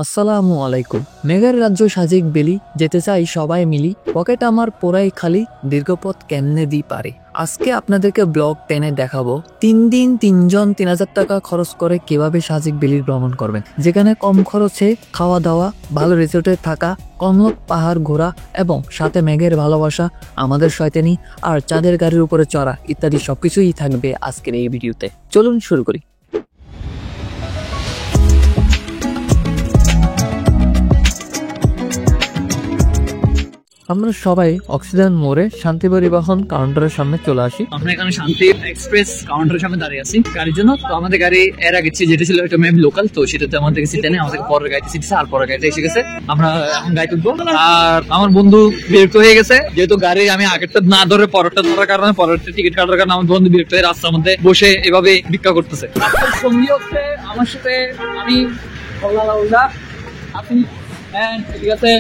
আসসালামু আলাইকুম। মেঘের রাজ্য সাজিক বেলি, যেতে চাই সবাই মিলি, পকেট আমার পোড়াই খালি, দীর্ঘপথ কেমনে দি পারে। আজকে আপনাদেরকে ব্লগ টেনে দেখাবো 3 দিন 3জন 3000 টাকা খরচ করে কিভাবে সাজিক বেলি ভ্রমণ করবেন, যেখানে কম খরচে খাওয়া দাওয়া, ভালো রিসোর্টে থাকা, কম লোক, পাহাড় ঘোরা এবং সাথে মেঘের ভালোবাসা, আমাদের শয়তানি আর চাঁদের গাড়ির উপরে চড়া ইত্যাদি সবকিছুই থাকবে আজকের এই ভিডিওতে। চলুন শুরু করি। আমরা সবাই অক্সিজেন মোড়ে শান্তি পরিবহন কাউন্টারের সামনে চলে আসি। আমরা এখানে শান্তি এক্সপ্রেস কাউন্টারের সামনে দাঁড়িয়ে আছি গাড়ির জন্য। তো আমাদের গাড়ি এর আগে যেটা ছিল এটা মেবি লোকাল, তো সেটাতে আমাদের সিট নেই, আমাদের পরের গাড়িতে সিট আছে, আর পরের গাড়িতে এসে গেছে। আমরা এখন গাড়ি তুলবো। আর আমার বন্ধু বিরক্ত হয়ে গেছে, যেহেতু গাড়ি আমি আগেরটা না ধরে পরেরটা ধরার কারণে, পরেরটা টিকিট কাটার কারণে আমার বন্ধু বিরক্ত হয়ে রাস্তার মধ্যে বসে এভাবে ভিক্ষা করতেছে। সঙ্গী হচ্ছে আমার সাথে আমি, আপনি ঠিক আছে।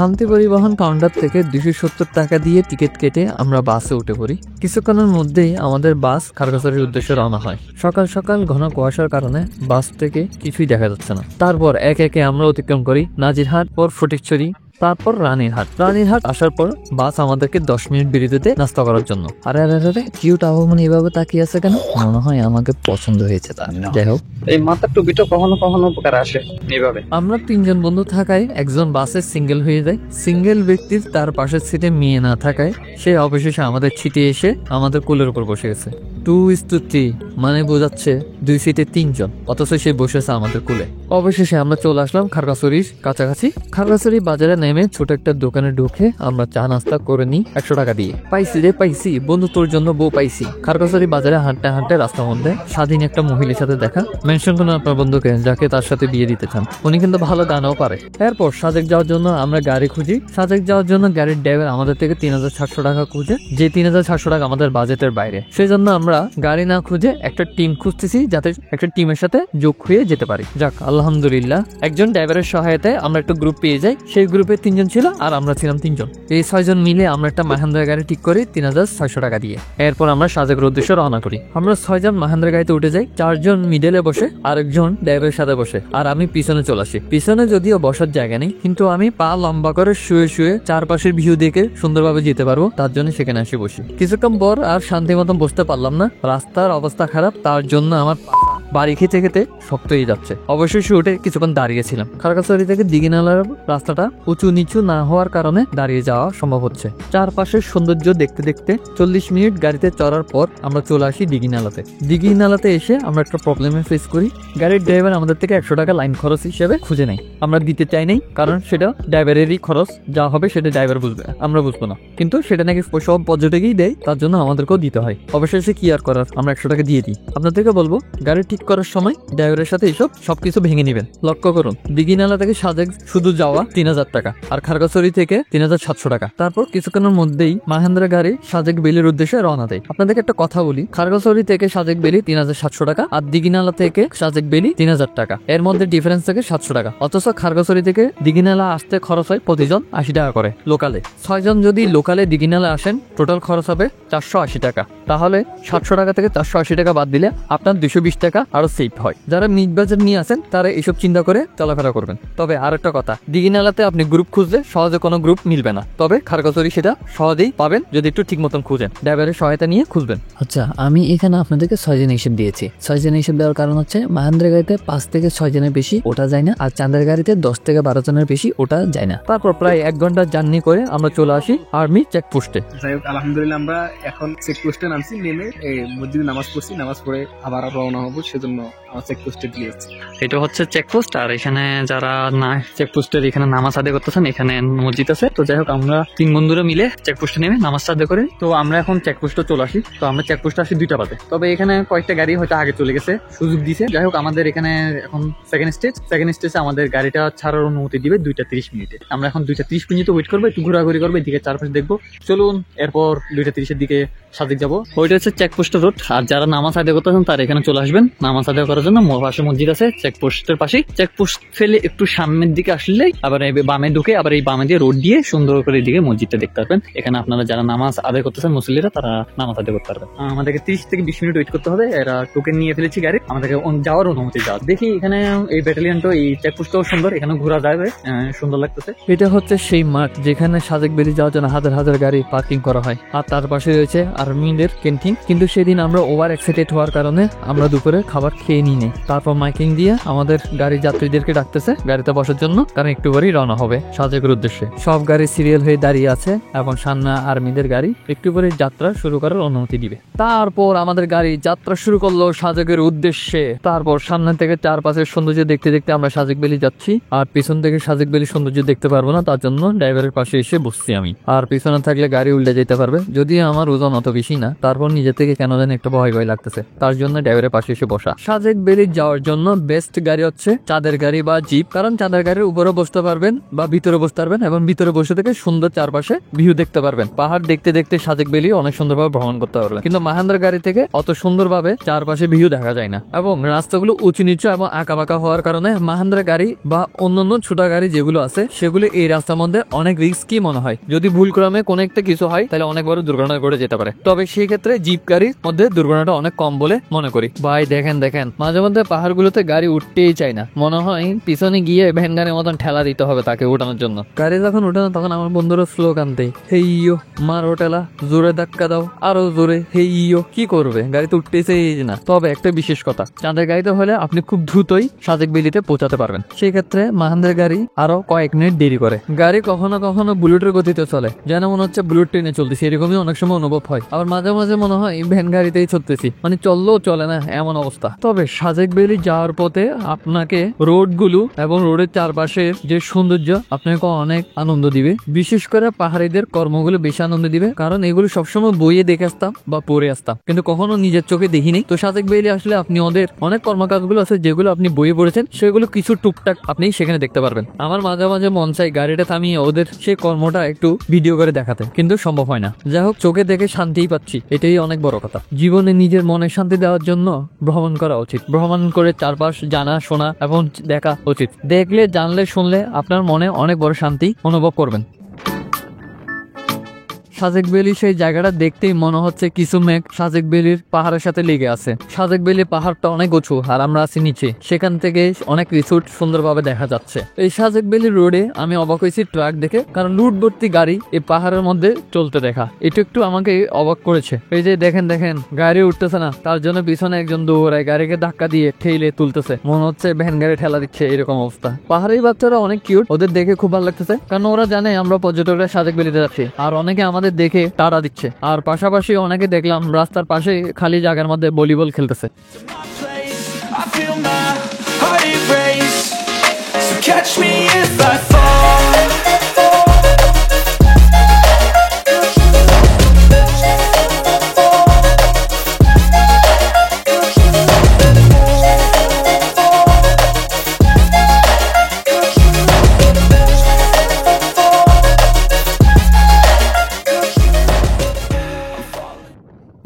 শান্তি পরিবহন কাউন্টার থেকে 270 টাকা দিয়ে টিকিট কেটে আমরা বাসে উঠে পড়ি। কিছুক্ষণের মধ্যেই আমাদের বাস খাগড়াছড়ির উদ্দেশ্যে রওনা হয়। সকাল সকাল ঘন কুয়াশার কারণে বাস থেকে কিছুই দেখা যাচ্ছে না। তারপর একে একে আমরা অতিক্রম করি নাজিরহাট, পর ফটিকছড়ি, তারপর রানীরহাট আসার পর বাস আমাদেরকে 10 মিনিট বিরতিতে নাস্তা করার জন্য। আরে আরে আরে কিউট আবহাওয়া এইভাবে তাকিয়ে আছে কেন? মনে হয় আমাকে পছন্দ হয়েছে তার। যাই হোক, এই মাথার টুপিটা কখনো কখনো উপকার আসে। এইভাবে আমরা 3জন বন্ধু থাকায় একজন বাসে সিঙ্গেল হয়ে যায়। সিঙ্গেল ব্যক্তির তার পাশের সিটে মেয়ে না থাকায় সে অবশেষে আমাদের ছিটে এসে আমাদের কোলের উপর বসে গেছে। 2:3 মানে বোঝাচ্ছে 2 সিটে 3জন, অথচ সে বসেছে আমাদের কোলে। অবশেষে আমরা চলে আসলাম খাগড়াছড়ির কাছাকাছি। খাগড়াছড়ি বাজারে নেমে ছোট একটা দোকানে ঢুকে আমরা চা নাস্তা করে নিই 100 টাকা দিয়ে। পাইছি রে পাইছি, বন্ধু তোর জন্য বউ পাইছি। খাগড়াছড়ি বাজারে হাঁটতে হাঁটতে রাস্তার মধ্যে স্বাধীন একটা মহিলার সাথে দেখা। মেনশন করুন আপনার বন্ধুকে, যাকে তার সাথে বিয়ে দিতে চান। উনি কিন্তু ভালো গানও পারে। এরপর সাজেক যাওয়ার জন্য আমরা গাড়ি খুঁজি। সাজেক যাওয়ার জন্য গাড়ির ড্রাইভার আমাদের থেকে 3700 টাকা খুঁজে, যে 3700 টাকা আমাদের বাজেটের বাইরে। সেই জন্য আমরা গাড়ি না খুঁজে একটা টিম খুঁজতেছি, যাতে একটা টিমের সাথে যোগ হয়ে যেতে পারি। যাক আলহামদুলিল্লাহ, একজন ড্রাইভারের সহায়তায় আমরা একটা গ্রুপ পেয়ে যাই। সেই গ্রুপে 3জন ছিল আর আমরা ছিলাম 3জন। এই 6জন মিলে আমরা একটা মাহেন্দ্রা গাড়ি ঠিক করি 3600 টাকা দিয়ে। এরপর আমরা সাজেকের উদ্দেশ্যে রওনা করি। আমরা 6জন মাহেন্দ্রা গাড়িতে উঠে যাই। 4জন মিডলে বসে, আরেকজন ড্রাইভারের সাথে বসে, আর আমি পিছনে চলে আসি। পিছনে যদিও বসার জায়গা নেই, কিন্তু আমি পা লম্বা করে শুয়ে শুয়ে চারপাশের ভিউ দেখে সুন্দরভাবে যেতে পারবো, তার জন্য সেখানে এসে বসি। কিছুক্ষণ পর আর শান্তি মতন বসতে পারলাম না, রাস্তার অবস্থা খারাপ, তার জন্য আমার বাড়ি খেতে খেতে শক্ত হয়ে যাচ্ছে। অবশেষে উঠে কিছুক্ষণ দাঁড়িয়েছিলাম। খাগড়াছড়ি থেকে দিঘিনালার রাস্তাটা উঁচু নিচু না হওয়ার কারণে দাঁড়িয়ে যাওয়া সম্ভব হচ্ছে। চারপাশের সৌন্দর্য দেখতে দেখতে 40 মিনিট গাড়িতে চড়ার পর আমরা চলে আসি দিঘিনালাতে। দিঘিনালাতে এসে আমরা একটা প্রবলেমে ফেস করি। গাড়ির ড্রাইভার আমাদের থেকে 100 টাকা লাইন খরচ হিসেবে খুঁজে নেয়। আমরা দিতে চাই নাই, কারণ সেটা ড্রাইভারেরই খরচ, যা হবে সেটা ড্রাইভার বুঝবে, আমরা বুঝবো না। কিন্তু সেটা নাকি সব পর্যটকেই দেয়, তার জন্য আমাদেরকেও দিতে হয়। অবশেষে কি আর করার, আমরা 100 টাকা দিয়ে দিই। আপনাদেরকে বলবো, গাড়ি ঠিক করার সময় ড্রাইভারের সাথে এইসব সবকিছু ভেঙে নেবেন। লক্ষ্য করুন, দিঘিনালা থেকে সাজেক শুধু যাওয়া 3000 টাকা, আর খাগড়াছড়ি থেকে 3700 টাকা। তারপর কিছুক্ষণের মধ্যেই মাহেন্দ্রা গাড়ি সাজেক বেলির উদ্দেশ্যে রওনা দেয়। আপনাদেরকে একটা কথা বলি, খাগড়াছড়ি থেকে সাজেক বেলি 3700 টাকা, আর দিঘিনালা থেকে সাজেক বেলি 3000 টাকা। এর মধ্যে ডিফারেন্স থেকে 700 টাকা। অথচ খাগড়াছড়ি থেকে দিঘিনালা আসতে খরচ হয় প্রতিজন 80 টাকা করে লোকালে। 6জন যদি লোকালে দিঘিনালা আসেন, টোটাল খরচ হবে 480 টাকা। তাহলে 700 টাকা থেকে 480 টাকা বাদ দিলে আপনার 220 টাকা আরো সেভ হয়। যারা মিড বাজেট নিয়ে আসেন তারা এইসব চিন্তা করে চলাফেরা করবেন। তবে আরেকটা কথা, দিঘিনালাতে আপনি গ্রুপ খুঁজলে সহজে কোনো গ্রুপ মিলবে না, তবে খাগড়াছড়ি সেটা সহজেই পাবেন যদি একটু ঠিক মতন খুঁজেন, ড্রাইভারের সহায়তা নিয়ে খুঁজবেন। আচ্ছা, আমি এখানে আপনাদেরকে 6জন হিসেব দিয়েছি। 6জন হিসেব দেওয়ার কারণ হচ্ছে মাহেন্দ্রা গাড়িতে 5 থেকে 6 জনের বেশি ওটা যায় না, আর চাঁদের গাড়িতে 10 থেকে 12 জনের বেশি ওটা যায় না। তারপর প্রায় 1 ঘন্টা জার্নি করে আমরা চলে আসি আর্মি চেকপোস্টে। যাই হোক, আলহামদুলিল্লাহ আমরা এখন চেকপোস্টে নামছি। নেমে মসজিদে নামাজ পড়ছি, নামাজ পড়ে আবার রওনা হবো, সেজন্য আমার চেকপোস্টে দিয়ে যাচ্ছি। এটা হচ্ছে চেকপোস্ট, আর এখানে যারা না চেকপোস্টের এখানে নামাজ আদায় করতেছেন, এখানে মসজিদ আছে। তো যাই হোক, আমরা 3 বন্ধুরা মিলে চেকপোস্টে নেমে নামাজ আদায় করে, তো আমরা এখন চেকপোস্টে চলে আসি। তো আমরা চেকপোস্টে আসি 2টা বাজে। তবে এখানে কয়েকটা গাড়ি হয়তো আগে চলে গেছে, সুযোগ দিছে। যাই হোক, আমাদের এখানে এখন সেকেন্ড স্টেজে আমাদের গাড়িটা ছাড়ার অনুমতি দিবে 2:30 মিনিটে। আমরা এখন 2:30 মিনিট ওয়েট করবো, একটু ঘোরাঘুরি করবো, এদিকে চারপাশে দেখবো। চলুন, এরপর 2:30-এর দিকে সাজেক যাবো। ওইটা হচ্ছে চেকপোস্টের রোড। আর যারা নামাজ আদায় করতেছেন তারা এখানে চলে আসবেন, নামাজ আদায় করার জন্য পাশে মসজিদ আছে, চেকপোস্টের পাশে। চেকপোস্ট ফেলে একটু সামনের দিকে আসলেই আবার বামে ঢুকে আবার এই বামে দিয়ে রোড দিয়ে সুন্দর করে এদিকে মসজিদটা দেখতে পারবেন। এখানে আপনারা যারা নামাজ আদায় করতেছেন মুসল্লিরা, তারা নামাজ আদায় করতে পারবেন। আমাদেরকে 30 থেকে 20 মিনিট ওয়েট করতে হবে। এরা টোকেন নিয়ে ফেলেছি গাড়ি, আমাদেরকে যাওয়ার অনুমতি দেওয়া। দেখি এখানে এই ব্যাটালিয়নটা, এই চেকপোস্টটাও সুন্দর, এখানে ঘোরা যাবে, সুন্দর লাগতেছে। এটা হচ্ছে সেই মাঠ যেখানে সাজেক বেলি যাওয়ার জন্য হাজার হাজার গাড়ি পার্কিং করা হয়, আর তার পাশে রয়েছে আর্মিদের ক্যান্টিন। কিন্তু সেদিন আমরা ওভার এক্সাইটেড হওয়ার কারণে আমরা দুপুরে খাবার খেয়ে নিই নাই। তারপর মাইকিং দিয়ে আমাদের গাড়ি যাত্রীদেরকে ডাকতেছে গাড়িতে বসার জন্য, কারণ একটু পরেই রওনা হবে সাজেকের উদ্দেশ্যে। সব গাড়ি সিরিয়াল হয়ে দাঁড়িয়ে আছে এবং সামনে আর্মিদের গাড়ি একটু পরে যাত্রা শুরু করার অনুমতি দিবে। তারপর আমাদের গাড়ি যাত্রা শুরু করলো সাজেকের উদ্দেশ্যে। তারপর সামনে থেকে চারপাশের সৌন্দর্য দেখতে দেখতে আমরা সাজেক বেলি যাচ্ছি, আর পিছন থেকে সাজেক বেলি সৌন্দর্য দেখতে পারবো না, তার জন্য ড্রাইভারের পাশে এসে বসছি আমি। আর পিছনে থাকলে গাড়ি উল্টে যেতে পারবে, যদিও আমার ওজন অত বেশি না, তারপর নিজে থেকে কেন জানি একটা ভয় ভয় লাগতেছে, তার জন্য ড্রাইভারের পাশে এসে বসা। সাজেক বেলি যাওয়ার জন্য বেস্ট গাড়ি হচ্ছে চাঁদের গাড়ি বা জিপ, কারণ চাঁদের গাড়ির উপরে বসতে পারবেন বা ভিতরে বসতে পারবেন, এবং ভিতরে বসে থেকে সুন্দর চারপাশে ভিউ দেখতে পারবেন। পাহাড় দেখতে দেখতে সাজেক বেলি অনেক সুন্দরভাবে ভ্রমণ করতে পারবেন। কিন্তু মাহেন্দ্র গাড়ি থেকে অত সুন্দরভাবে চারপাশে ভিউ দেখা যায় না, এবং রাস্তাগুলো উঁচু নিচু এবং আঁকা বাঁকা হওয়ার কারণে মাহেন্দ্র গাড়ি বা অন্যান্য ছোট গাড়ি যেগুলো আছে সেগুলো এই রাস্তার মধ্যে অনেক রিস্কি মনে হয়। যদি ভুল ক্রমে কোনো একটা কিছু হয় তাহলে অনেক বড় দুর্ঘটনা ঘটে যেতে পারে। তবে সেই ক্ষেত্রে জিপ গাড়ির মধ্যে দুর্ঘটনাটা অনেক কম বলে মনে করি। ভাই দেখেন মাঝে মধ্যে পাহাড়গুলোতে গাড়ি উঠতেই চায় না, মনে হয় পিছনে গিয়ে ভ্যান গাড়ির মতন ঠেলা দিতে হবে তাকে উঠানোর জন্য। গাড়ি যখন উঠানো তখন আমার বন্ধুরা স্লোগান দেয়, হেই ইয়ো মারো ঠেলা, জোরে ধাক্কা দাও, আরো জোরে, হেই ইয়ো। কি করবে, গাড়িতে উঠতেছেই না। তবে একটা বিশেষ কথা, চাঁদের গাড়িতে হলে আপনি খুব দ্রুতই সাজেক বেলিতে পৌঁছাতে পারবেন। সেই ক্ষেত্রে মাহেন্দ্রের গাড়ি আরো কয়েক মিনিট দেরি করে। গাড়ি কখনো কখনো বুলেটের গতিতে চলে, যেন মনে হচ্ছে বুলেট ট্রেনে চলতেছি, এরকমই অনেক সময় অনুভব হয়। আবার মাঝে মাঝে মনে হয় ভ্যান গাড়িতেই চলতেছি, মানে চললেও চলে না এমন অবস্থা। তবে সাজেক বেলি যাওয়ার পথে আপনাকে রোড গুলো এবং রোডের চারপাশের যে সৌন্দর্য আপনাকে অনেক আনন্দ দিবে। বিশেষ করে পাহাড়িদের কর্মগুলো বেশি আনন্দ দিবে, কারণ এগুলো সবসময় বইয়ে দেখে আসতাম বা পড়ে আসতাম, কিন্তু কখনো নিজের চোখে দেখিনি। তো সাজেক বেলি আসলে আপনি ওদের অনেক কর্মকাজগুলো আছে যেগুলো আপনি বইয়ে পড়েছেন, সেগুলো কিছু টুকটাক আপনি সেখানে দেখতে পারবেন। আমার মাঝে মাঝে মন চাই গাড়িটা থামিয়ে ওদের সেই কর্মটা একটু ভিডিও করে দেখাতে, কিন্তু সম্ভব হয় না। যাই হোক, চোখে দেখে শান্তিই পাচ্ছি, এটাই অনেক বড় কথা। জীবনে নিজের মনে শান্তি দেওয়ার জন্য ভ্রমণ করা উচিত। ভ্রমণ করে চারপাশ জানা শোনা এবং দেখা উচিত। দেখলে, জানলে, শুনলে আপনার মনে অনেক বড় শান্তি অনুভব করবেন। সাজেক বেলি সেই জায়গাটা দেখতেই মনে হচ্ছে কিছু মেঘ সাজেক বেলির পাহাড়ের সাথে লেগে আছে। সাজেক বেলি পাহাড়টা অনেক উঁচু আর আমরা আছি নিচে, সেখান থেকে অনেক রিসোর্ট সুন্দরভাবে দেখা যাচ্ছে। এই সাজেক বেলি রোডে আমি অবাক হয়েছি ট্রাক দেখে, কারণ লুট ভর্তি গাড়ি এই পাহাড়ের মধ্যে চলতে দেখা এটা একটু আমাকে অবাক করেছে। এই যে দেখেন গাড়ি উঠতেছে না, তার জন্য পিছনে একজন দৌড়ায় গাড়িকে ধাক্কা দিয়ে ঠেলে তুলতেছে, মনে হচ্ছে ভ্যান গাড়ি ঠেলা দিচ্ছে, এরকম অবস্থা। পাহাড়ি বাচ্চারা অনেক কিউট, ওদের দেখে খুব ভালো লাগতেছে, কারণ ওরা জানে আমরা পর্যটকরা সাজেক বেলিতে যাচ্ছি, আর অনেকে আমাদের দেখে টাড়া দিচ্ছে। আর পাশাপাশি অনেকে দেখলাম রাস্তার পাশে খালি জায়গার মধ্যে ভলিবল খেলতেছে। I feel my heart race, so catch me if I fall.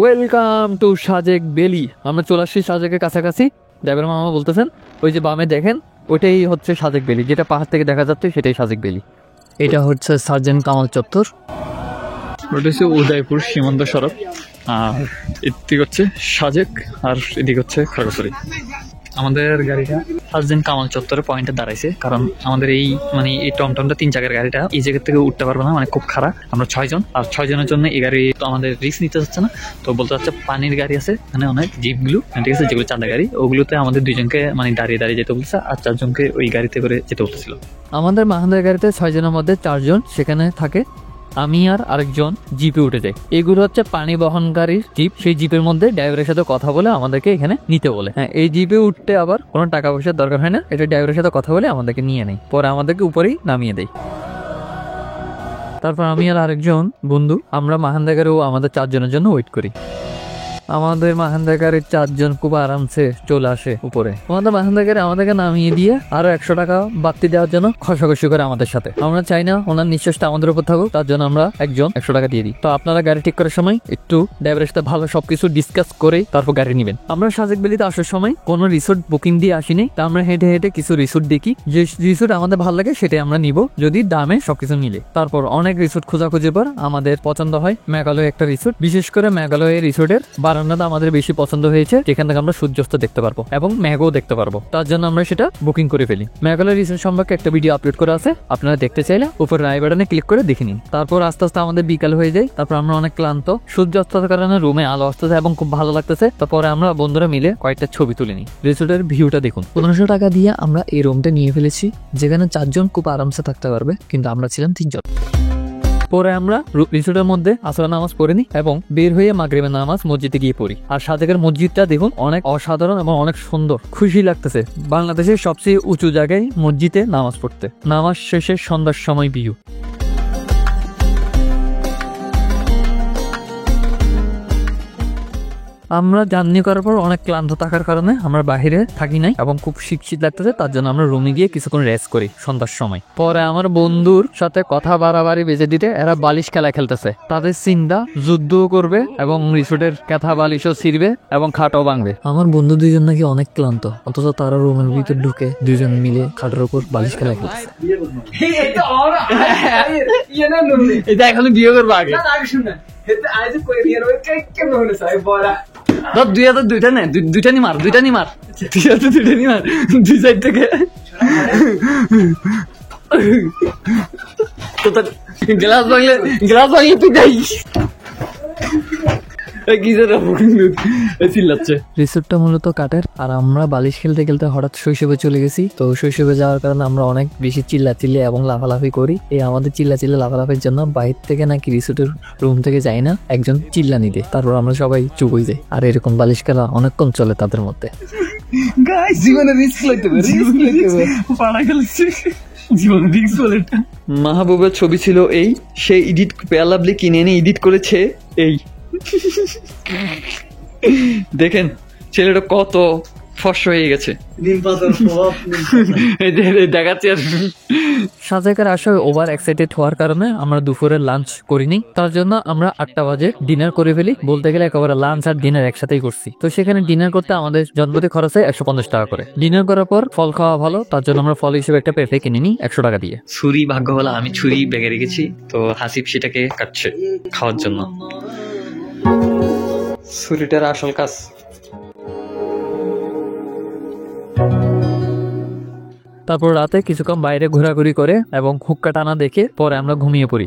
Welcome to Sajek বেলি। আমরা চলে আসছি সাজেকের কাছাকাছি। ড্রাইভার মামা বলতেছেন ওই যে বামে দেখেন, ওইটাই হচ্ছে সাজেক বেলি, যেটা পাহাড় থেকে দেখা যাচ্ছে সেটাই সাজেক বেলি। এটা হচ্ছে সার্জেন্ট কামাল চত্বর। ওটা হচ্ছে উদয়পুর সীমান্ত সড়ক, আর এদিক হচ্ছে সাজেক, আর এদিক হচ্ছে খাগড়াছড়ি। আমাদের গাড়িটা সার্জেন্ট কামাল চত্বরের পয়েন্টে দাঁড়াইছে, কারণ আমাদের এই এই টমটমটা 3 চাকার গাড়িটা এই জায়গা থেকে উঠতে পারবো না, মানে খুব খারাপ। আমরা 6 জন, আর 6 জনের জন্য এই গাড়ি তো আমাদের রিস্ক নিতে যাচ্ছে না। তো বলতে চাচ্ছে পানির গাড়ি আছে মানে অনেক জিপগুলো, ঠিক আছে, যেগুলো চাঁদা গাড়ি, ওগুলোতে আমাদের 2 জনকে মানে দাঁড়িয়ে যেতে বলছে, আর 4 জনকে ওই গাড়িতে করে যেতে বলতেছিল। আমাদের মাহেন্দ্রের গাড়িতে 6 জনের মধ্যে 4 জন সেখানে থাকে, আমি আর আরেকজন জিপে উঠে যাই। এগুলো হচ্ছে পানি বহনকারী জিপ। সেই জিপের মধ্যে ড্রাইভারের সাথে কথা বলে আমাদেরকে এখানে নিতে বলে। হ্যাঁ, এই জিপে উঠতে আবার কোনো টাকা পয়সার দরকার হয় না, এটা ড্রাইভারের সাথে কথা বলে আমাদেরকে নিয়ে নেয়, পরে আমাদেরকে উপরেই নামিয়ে দেয়। তারপর আমি আর আরেকজন বন্ধু আমরা মাহেন্দ্র গাড়িও আমাদের 4 জনের জন্য ওয়েট করি। আমাদের মাহেন্দ্রগাড়ির 4 জন খুব আরামসে চলে আসে উপরে। আমাদের মাহেন্দ্রগাড়ি আমাদেরকে নামিয়ে দিয়ে আরো 100 টাকা বাড়তি দেওয়ার জন্য খসাখসি করে আমাদের সাথে। আমরা চাই না ওনার নিঃশ্বাসটা আমাদের উপর থাকুক, তার জন্য আমরা একজন 100 টাকা দিয়ে দিই। তো আপনারা গাড়ি ঠিক করার সময় একটু ড্রাইভারের সাথে ভালো সবকিছু ডিসকাস করে তারপর গাড়ি নেবেন। আমরা সাজেক ভ্যালিতে আসার সময় কোনো রিসোর্ট বুকিং দিয়ে আসিনি, তা আমরা হেঁটে হেঁটে কিছু রিসোর্ট দেখি, যে রিসোর্ট আমাদের ভালো লাগে সেটাই আমরা নিব যদি দামে সবকিছু মিলে। তারপর অনেক রিসোর্ট খোঁজাখুঁজির পর আমাদের পছন্দ হয় মেঘালয় একটা রিসোর্ট। বিশেষ করে মেঘালয়ের রিসোর্টের বারান্দাটা আমাদের বেশি পছন্দ হয়েছে, যেখান থেকে আমরা সূর্যাস্ত দেখতে পারবো এবং মেঘও দেখতে পারবো। তার জন্য আমরা সেটা বুকিং করে ফেলি। মেঘালয় রিসোর্ট সম্পর্কে একটা ভিডিও আপলোড করা আছে, আপনারা দেখতে চাইলে উপর আই বাটনে ক্লিক করে দেখে নিন। তারপর আস্তে আস্তে আমাদের বিকাল হয়ে যায়। তারপর আমরা অনেক ক্লান্ত, সূর্যাস্তের কারণে রুমে আলো আসতেছে এবং খুব ভালো লাগতেছে। তারপরে আমরা বন্ধুরা মিলে কয়েকটা ছবি তুলে নিই। রিসোর্টের ভিউটা দেখুন। 1500 টাকা দিয়ে আমরা এই রুমটা নিয়ে ফেলেছি, যেখানে 4 জন খুব আরামসে থাকতে পারবে, কিন্তু আমরা ছিলাম 3 জন। পরে আমরা রিসোর্টের মধ্যে আসর নামাজ পড়ে নিই এবং বের হয়ে মাগরিবের নামাজ মসজিদে গিয়ে পড়ি। আর সাজেকের মসজিদটা দেখুন, অনেক অসাধারণ এবং অনেক সুন্দর, খুশি লাগতেছে। বাংলাদেশের সবচেয়ে উঁচু জায়গায় মসজিদে নামাজ পড়তে। নামাজ শেষে সন্ধ্যার সময় ভিউ। আমরা জার্নি করার পর অনেক ক্লান্ত থাকার কারণে আমরা বাহিরে থাকি নাই এবং খুব শীত লাগতেছে, তার জন্য আমরা রুমে গিয়ে কিছুক্ষণ রেস্ট করি সন্ধ্যার সময়। পরে আমার বন্ধুর সাথে কথা বাড়াবাড়ি বেজে দিতে এরা বালিশ খেলা খেলতেছে। তাদের চিন্তা যুদ্ধও করবে এবং রিসোর্টের কাঁথা বালিশও ছিঁড়বে এবং খাটও ভাঙবে। আমার বন্ধু 2 জন নাকি অনেক ক্লান্ত, অথচ তারা রুমের ভিতর ঢুকে 2 জন মিলে খাটের উপর বালিশ খেলা খেলতেছে। এটা এখন বিয়ে করবো আগে। দুইটা নে, দুইটা নি মার, দুই সাইড থেকে। গ্লাস ভাঙলে তুই যাই। রিসোর্টটা মূলত কাঠের, আর আমরা বালিশ খেলতে খেলতে হঠাৎ শৈশবে চলে গেছি। তো শৈশবে যাওয়ার কারণে আমরা অনেক বেশি চিল্লাচিল্লি এবং লাফালাফি করি। এই আমাদের চিল্লাচিল্লি লাফালাফির জন্য বাইরে থেকে নাকি রিসোর্টের রুম থেকে যাই না, একজন চিল্লানি দেয়, তারপর আমরা সবাই চুপ হয়ে যাই। আর এরকম বালিশ খেলা অনেকক্ষণ চলে তাদের মধ্যে। মাহবুবের ছবি ছিল এই, সে এডিট পেয়ালাবলি কিনে এনে এডিট করেছে এই। দেখেন ছেলেটা কত ফর্স হয়ে গেছে, দেখাচ্ছি। আর সাজেকের আশায় ওভার এক্সাইটেড হওয়ার কারণে আমরা দুপুরে লাঞ্চ করিনি, তার জন্য আমরা 8টা বাজে ডিনার করে ফেলি। বলতে গেলে একেবারে লাঞ্চ আর ডিনার একসাথেই করছি। তো সেখানে ডিনার করতে আমাদের জনপ্রতি খরচ হয় 150 টাকা করে। ডিনার করার পর ফল খাওয়া ভালো, তার জন্য আমরা ফল হিসেবে একটা পেঁপে কিনে নিই 100 টাকা দিয়ে। ছুরি ভাগ্য হলো আমি ছুরি ব্যাগে রেখেছি, তো হাসিব সেটাকে কাটছে খাওয়ার জন্য। ছুরিটার আসল কাজ। তারপর রাতে কিছুক্ষণ বাইরে ঘোরাঘুরি করে এবং হুক্কা টানা দেখে পরে আমরা ঘুমিয়ে পড়ি।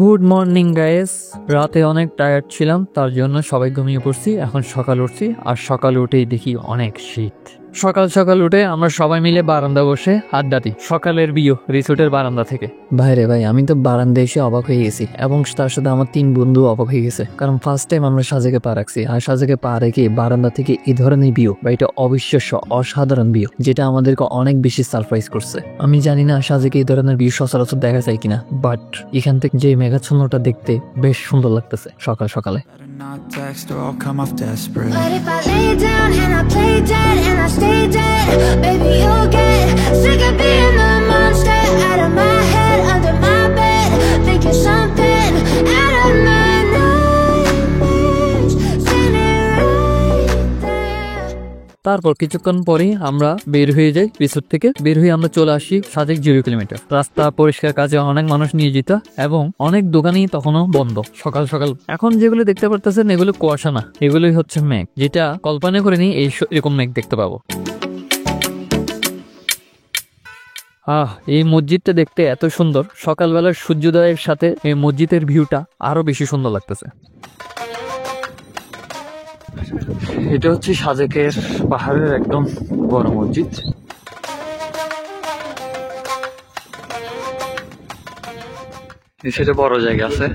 Good morning guys. রাতে অনেক টায়ার্ড ছিলাম, তার জন্য সবাই ঘুমিয়ে পড়ছি। এখন সকাল উঠছি, আর সকাল উঠেই দেখি অনেক শীত। সকাল সকাল উঠে আমরা সবাই মিলে বারান্দা বসে আড্ডা দিই। সকালের ভিউ রিসোর্টের বারান্দা থেকে। ভাইরে ভাই, আমি তো বারান্দা এসে অবাক হয়ে গেছি এবং তার সাথে আমার 3 বন্ধু অবাক হয়ে গেছে, কারণ ফার্স্ট টাইম আমরা সাজেকে পা রাখছি। আর সাজেকে পা রেখে বারান্দা থেকে এই ধরনের ভিউ বা এটা অবিশ্বাস্য অসাধারণ ভিউ, যেটা আমাদেরকে অনেক বেশি সারপ্রাইজ করছে। আমি জানি না সাজেকে এই ধরনের ভিউ সচরাচর দেখা যায় কিনা, বাট এখান থেকে যে মেঘাচ্ছন্নটা দেখতে বেশ সুন্দর লাগতেছে সকাল সকালে। Not text or I'll come off desperate. But if I lay down and I play dead and I stay dead, baby you'll get sick of being the monster out of my head, under my bed, thinking something out of my nightmares, standing right there. তারপর কিছুক্ষণ পরেই আমরা বের হয়ে যাই resort থেকে। বের হয়ে আমরা চলে আসি সাজেক 0 কিলোমিটার। রাস্তা পরিষ্কার কাজে অনেক মানুষ নিয়োজিত এবং অনেক দোকানই তখনও বন্ধ সকাল সকাল। এখন যেগুলো দেখতে পারতেছেন এগুলো কুয়াশা না, এগুলোই হচ্ছে মেঘ, যেটা কল্পনা করে নিই এরকম মেঘ দেখতে পাবো। এই মসজিদটা দেখতে এত সুন্দর, সকালবেলার সূর্যোদয়ের সাথে এই মসজিদের ভিউটা আরো বেশি সুন্দর লাগতেছে। এটা হচ্ছে সাজেকের পাহাড়ের একদম বড় মসজিদ। সেটা বড় জায়গা আছে,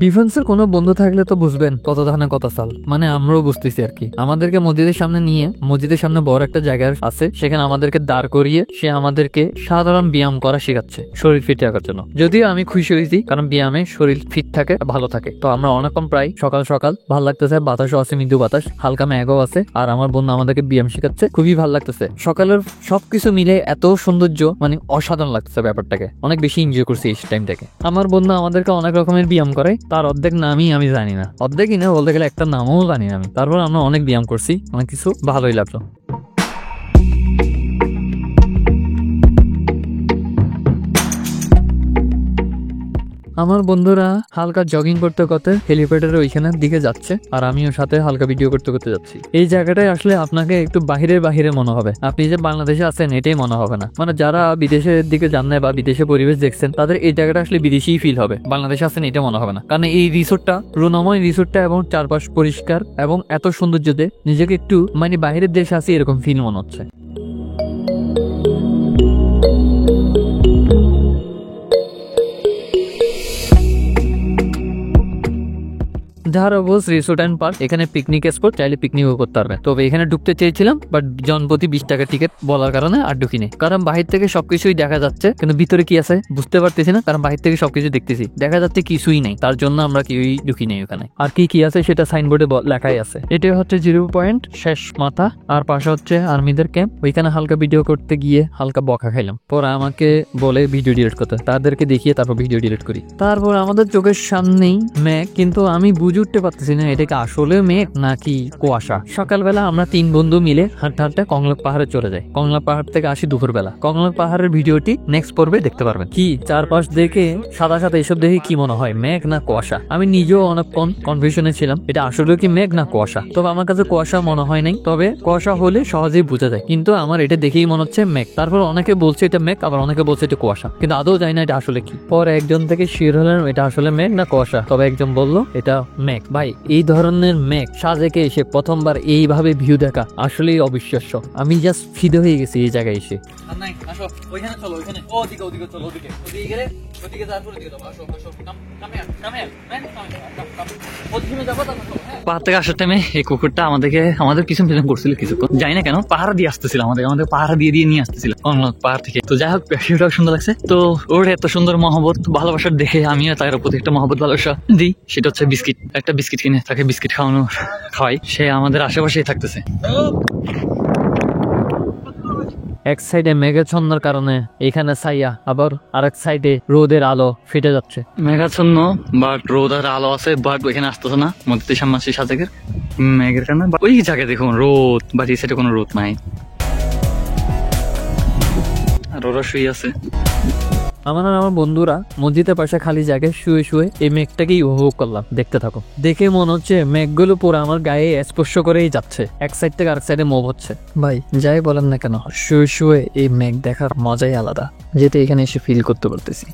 ডিফেন্সের কোনো বন্ধু থাকলে তো বুঝবেন কত ধানে কত সাল, মানে আমরাও বুঝতেছি আর কি। আমাদেরকে মসজিদের সামনে নিয়ে, মসজিদের সামনে বড় একটা জায়গা আছে, সেখানে আমাদেরকে দাঁড় করিয়ে সে আমাদেরকে সাধারণ ব্যায়াম করা শেখাচ্ছে শরীর ফিট রাখার জন্য। যদিও আমি খুশি হয়েছি, কারণ ব্যায়ামে শরীর ফিট থাকে, ভালো থাকে। তো আমরা অনেকক্ষণ প্রায় সকাল সকাল ভালো লাগতেছে, বাতাসও আছে, মৃদু বাতাস, হালকা ম্যাগও আছে, আর আমার বন্ধু আমাদেরকে ব্যায়াম শেখাচ্ছে, খুবই ভালো লাগতেছে। সকালের সবকিছু মিলে এত সৌন্দর্য, মানে অসাধারণ লাগতেছে ব্যাপারটাকে, অনেক বেশি এনজয় করছি এই টাইমটাকে। আমার বন্ধু আমাদেরকে অনেক রকমের ব্যায়াম করে, তার অর্ধেক নামই আমি জানি না, অর্ধেকই না বলতে গেলে একটা নামও জানি না আমি। তারপর আমরা অনেক ব্যায়াম করছি, অনেক কিছু ভালোই লাগলো। আমার বন্ধুরা হালকা জগিং করতে করতে হেলিপ্যাডের ওইখানের দিকে যাচ্ছে, আর আমিও সাথে হালকা ভিডিও করতে করতে যাচ্ছি। এই জায়গাটায় আসলে আপনাকে একটু বাহিরে মনে হবে, আপনি যে বাংলাদেশে আছেন এটাই মনে হবে না। মানে যারা বিদেশের দিকে যান না বা বিদেশে পরিবেশ দেখছেন, তাদের এই জায়গাটা আসলে বিদেশি ফিল হবে, বাংলাদেশে আছেন এটা মনে হবে না। কারণ এই রিসোর্টটা, রুনাময় রিসোর্টটা এবং চারপাশ পরিষ্কার এবং এত সৌন্দর্যতে নিজেকে একটু মানে বাইরের দেশে আছি এরকম ফিল মনে হচ্ছে। ধারাবোস রিসোর্ট অ্যান্ড পার্ক, এখানে পিকনিক স্পট, চাইলে পিকনিকও করতে পারবে। তবে এখানে ঢুকতে চেয়েছিলাম, বাট জনপ্রতি 20 টাকা টিকিট বলার কারণে আর ঢুকিনি। কারণ বাহির থেকে সবকিছুই দেখা যাচ্ছে, কিন্তু ভিতরে কি আছে বুঝতে পারতেছি না, কারণ বাহির থেকে সবকিছু দেখতেছি, দেখা যাচ্ছে কিছুই নেই, তার জন্য আমরা কেউই ঢুকি নেই ওখানে। আর কি আছে সেটা সাইনবোর্ডে লেখাই আছে। এটা হচ্ছে 0 পয়েন্ট শেষ মাথা, আর পাশে হচ্ছে আর্মিদের ক্যাম্প। ওইখানে হালকা ভিডিও করতে গিয়ে হালকা বকা খাইলাম, পরে আমাকে বলে ভিডিও ডিলিট করতে, তাদেরকে দেখিয়ে তারপর ভিডিও ডিলিট করি। তারপর আমাদের চোখের সামনেই মেঘ, কিন্তু আমি বুঝে উঠতে পারতেছি না এটা কি আসলে মেঘ নাকি কুয়াশা। সকালবেলা আমরা 3 বন্ধু মিলে হাঁটতে হাঁটতে কংলাপ পাহাড়ে চলে যাই। কংলাপ পাহাড় থেকে আসি দুপুরবেলা। কংলাপ পাহাড়ের ভিডিওটি নেক্সট পর্বে দেখতে পারবেন। কি চারপাশ দেখে সাদা সাদা এসব দেখে কি মনে হয় মেঘ না কুয়াশা? আমি নিজেও অনেক কনফিউশনে ছিলাম, এটা আসলে কি মেঘ না কুয়াশা। তবে আমার কাছে কুয়াশা মনে হয় নাই, তবে কুয়াশা হলে সহজেই বোঝা যায়, কিন্তু আমার এটা দেখেই মনে হচ্ছে মেঘ। তারপর অনেকে বলছে এটা মেঘ, আবার অনেকে বলছে এটা কুয়াশা, কিন্তু আদৌ জানি না এটা আসলে কি। পরে একজন থেকে শিওর হলেন এটা আসলে মেঘ না কুয়াশা, তবে একজন বললো এটা মেঘ। ভাই এই ধরনের মেঘ সাজেকে এসে প্রথমবার এইভাবে ভিউ দেখা আসলেই অবিশ্বাস্য। আমি জাস্ট ফিদে হয়ে গেছি এই জায়গায় এসে। পাহাড় থেকে আসার টাইমে এই কুকুরটা আমাদের পিছন করছিল কিছুক্ষণ, জানি না কেন পাহাড় দিয়ে আসতেছিল, আমাদের পাহাড় দিয়ে নিয়ে আসতেছিল পাহাড় থেকে। তো যাই হোক ভিউটাও সুন্দর লাগছে। তো ওর এত সুন্দর মহব্বত ভালোবাসার দেখে আমিও তার প্রতি একটা মহব্বত ভালোবাসা দিই। সেটা হচ্ছে বিস্কিট, একটা বিস্কিট কিনে তাকে বিস্কিট খাওয়াই, সে আমাদের আশেপাশেই থাকতেছে। এক সাইডে মেঘাচ্ছন্নর কারণে এখানে ছাইয়া, আবার আরেক সাইডে রোদের আলো ফিটে যাচ্ছে। মেঘাচ্ছন্ন বাট রোদ আর আলো আছে, বাট ওইখানে আসতেছে না মধ্যে সামনে সাজেকের মেঘের কারণে। ওই জায়গায় দেখুন রোদ, বাট এই সাইডে কোনো রোদ নাই, আর ওরা শুয়ে আছে। আমার বন্ধুরা মসজিদের পাশে খালি জায়গায় শুয়ে শুয়ে এই মেঘটাকেই উপভোগ করলাম। দেখতে থাকো, দেখে মনে হচ্ছে মেঘগুলো পুরো আমার গায়ে স্পর্শ করেই যাচ্ছে, এক সাইড থেকে আরেক সাইডে মুভ হচ্ছে। ভাই যাই বলেন না কেন, শুয়ে শুয়ে এই মেঘ দেখার মজাই আলাদা, যেটা এখানে এসে ফিল করতে পারতেছি।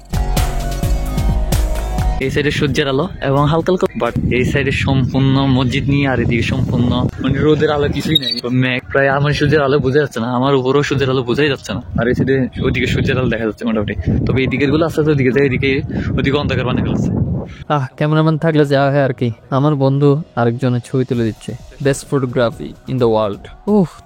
এই সাইডে সূর্যের আলো এবং হালকা হালকা, বাট এই সাইডে সম্পূর্ণ মসজিদ নিয়ে, আর এদিকে সম্পূর্ণ মানে রোদের আলো কিছুই নেই। মেঘ প্রায় আমার সূর্যের আলো বোঝা যাচ্ছে না, আমার উপরেও সূর্যের আলো বোঝাই যাচ্ছে না, আর এই সাইডে ওইদিকে সূর্যের আলো দেখা যাচ্ছে মোটামুটি। তবে এই দিকের গুলো আসতে ওদিকে অন্ধকার বানিয়ে ফেলছে। ক্যামেরাম্যান থাকলে যা হয় আর কি। আমার বন্ধু আরেকজনের ছবি তুলে দিচ্ছে, best photography in the world.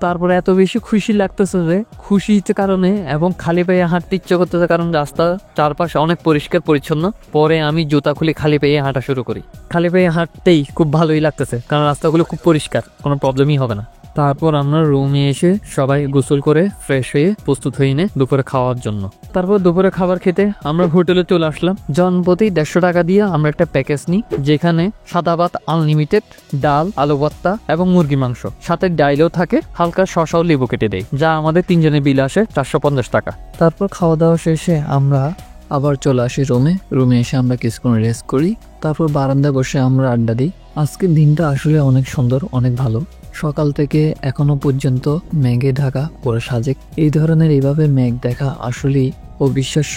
তারপরে এত বেশি খুশি লাগতেছে যে, খুশির কারণে এবং খালি পায়ে হাঁটতে ইচ্ছে করতেছে, কারণ রাস্তা চারপাশে অনেক পরিষ্কার পরিচ্ছন্ন। পরে আমি জুতা খুলে খালি পায়ে হাঁটা শুরু করি। খালি পায়ে হাঁটতেই খুব ভালোই লাগতেছে, কারণ রাস্তাগুলো খুব পরিষ্কার, কোনো প্রবলেমই হবে না। তারপর আমরা রুমে এসে সবাই গোসল করে ফ্রেশ হয়ে প্রস্তুত হয়ে নে দুপুরে খাওয়ার জন্য। তারপর দুপুরে খাবার খেতে আমরা হোটেলে চলে আসলাম। জনপ্রতি 150 টাকা দিয়ে আমরা একটা প্যাকেজ নিই, যেখানে সাদা ভাত আনলিমিটেড, ডাল, আলু ভর্তা এবং মুরগি মাংস, সাথে ডাইলও থাকে, হালকা শসাও লেবু কেটে দেয়, যা আমাদের 3 জনের বিল আসে 450 টাকা। তারপর খাওয়া দাওয়া শেষে আমরা আবার চলে আসি রুমে এসে আমরা কিছুক্ষণ রেস্ট করি। তারপর বারান্দায় বসে আমরা আড্ডা দিই। আজকের দিনটা আসলে অনেক সুন্দর, অনেক ভালো। সকাল থেকে এখনো পর্যন্ত মেঘে ঢাকা পুরো সাজেক। এই ধরনের এইভাবে মেঘ দেখা আসলেই অবিশ্বাস্য।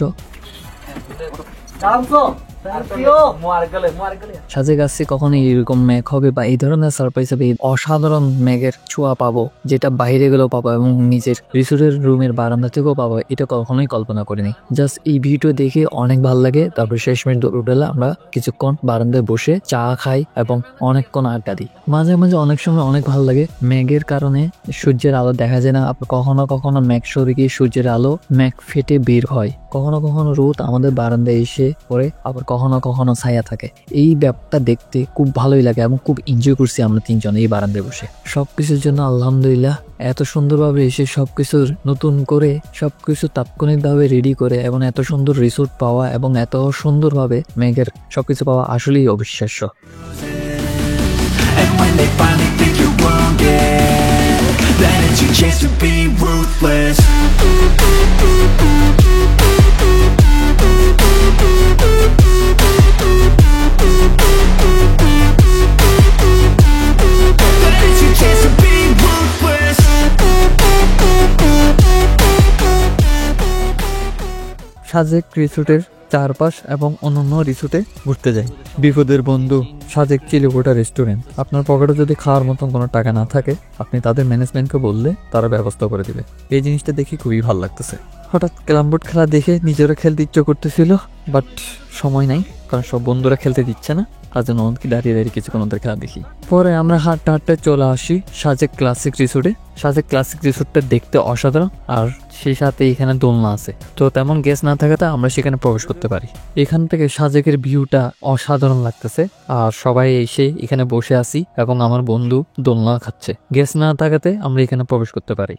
সাজেক আসছি কখনো এরকম ম্যাগ হবে বা এই ধরনের সারপ্রাইজ হবে, এই অসাধারণ ম্যাগের ছোঁয়া পাবো যেটা বাইরে গেলেও পাবো এবং নিজের রিসোর্টের রুমের বারান্দা থেকেও পাবো, এটা কখনোই কল্পনা করিনি। জাস্ট এই ভিডিও দেখে অনেক ভালো লাগে। তারপর শেষমেশ দুপুরবেলা আমরা কিছুক্ষণ বারান্দায় বসে চা খাই এবং অনেকক্ষণ আড্ডা দিই। মাঝে মাঝে অনেক সময় অনেক ভালো লাগে, ম্যাগের কারণে সূর্যের আলো দেখা যায় না। কখনো কখনো ম্যাগ সরে গিয়ে সূর্যের আলো ম্যাগ ফেটে বের হয়, কখনো কখনো রোদ আমাদের বারান্দায় এসে পড়ে, আবার কখনো কখনো ছায়া থাকে। এই ব্যাপারটা দেখতে খুব ভালোই লাগে এবং খুব এনজয় করছি আমরা তিনজন এই বারান্দায় বসে। সবকিছুর জন্য আলহামদুলিল্লাহ, এত সুন্দরভাবে এসে সবকিছুর নতুন করে সবকিছু তাৎক্ষণিকভাবে রেডি করে এবং এত সুন্দর রিসোর্ট পাওয়া এবং এত সুন্দরভাবে ম্যাগের সবকিছু পাওয়া আসলেই অবিশ্বাস্য। And when they finally think you're wounded, then it's your chance to be ruthless. Then it's your chance to be ruthless. Sajek রিসোর্টের চারপাশ এবং অন্যান্য রিসোর্টে ঘুরতে যাই। বিপদের বন্ধু সাজেক চিলেকোঠা রেস্টুরেন্ট। আপনার পকেটে যদি খাওয়ার মতন কোনো টাকা না থাকে, আপনি তাদের ম্যানেজমেন্টকে বললে তারা ব্যবস্থা করে দিবে। এই জিনিসটা দেখে খুবই ভালো লাগতেছে। হঠাৎ ক্যারামবোর্ড খেলা দেখে নিজেরও খেলতে ইচ্ছে করতেছিল, বাট সময় নাই, কারণ সব বন্ধুরা খেলতে দিচ্ছে না। তার জন্য কি দাঁড়িয়ে দাঁড়িয়ে কিছুক্ষণ ওদের খেলা দেখি। পরে আমরা হাঁটতে হাঁটতে চলে আসি সাজেক ক্লাসিক রিসোর্টে। সাজেক ক্লাসিক রিসোর্টটা দেখতে অসাধারণ, আর সেই সাথে এখানে দোলনা আছে, তো তেমন গেস্ট না থাকাতে আমরা সেখানে প্রবেশ করতে পারি। এখান থেকে সাজেকের ভিউটা অসাধারণ লাগতেছে, আর সবাই এসে এখানে বসে আছি এবং আমার বন্ধু দোলনা খাচ্ছে। গেস্ট না থাকাতে আমরা এখানে প্রবেশ করতে পারি।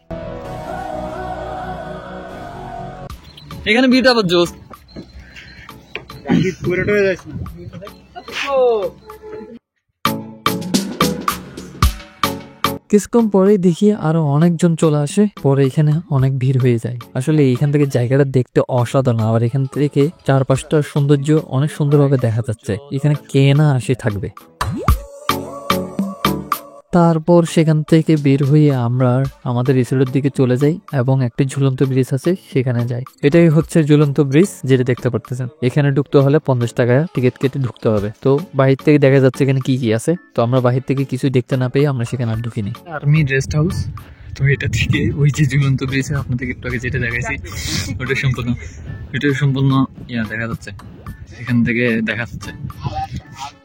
এখানে ভিউটা আবার জোস। কিছুক্ষণ পরে দেখি আরো অনেকজন চলে আসে, পরে এখানে অনেক ভিড় হয়ে যায়। আসলে এখান থেকে জায়গাটা দেখতে অসাধারণ, আবার এখান থেকে চারপাশটার সৌন্দর্য অনেক সুন্দরভাবে দেখা যাচ্ছে। এখানে কে না আসে থাকবে। তারপর সেখান থেকে বের হয়ে আমরা আমাদের রিসোর্টের দিকে চলে যাই এবং একটি ঝুলন্ত ব্রিজ আছে সেখানে যাই। এটাই হচ্ছে ঝুলন্ত ব্রিজ, যেটা দেখতে পারতেছেন। এখানে ঢুকতে হলে 50 টাকা টিকিট কেটে ঢুকতে হবে। তো বাহির থেকে দেখা যাচ্ছে এখানে কি কি আছে, তো আমরা বাহির থেকে কিছু দেখতে না পেয়ে আমরা সেখানে আর ঢুকিনি। Army rest house. তো এটা থেকে ওই যে ঝুলন্ত ব্রিজ আপনাদের একটু আগে যেটা দেখাইছি ওটা সম্পূর্ণ দেখা যাচ্ছে, এখান থেকে দেখা যাচ্ছে।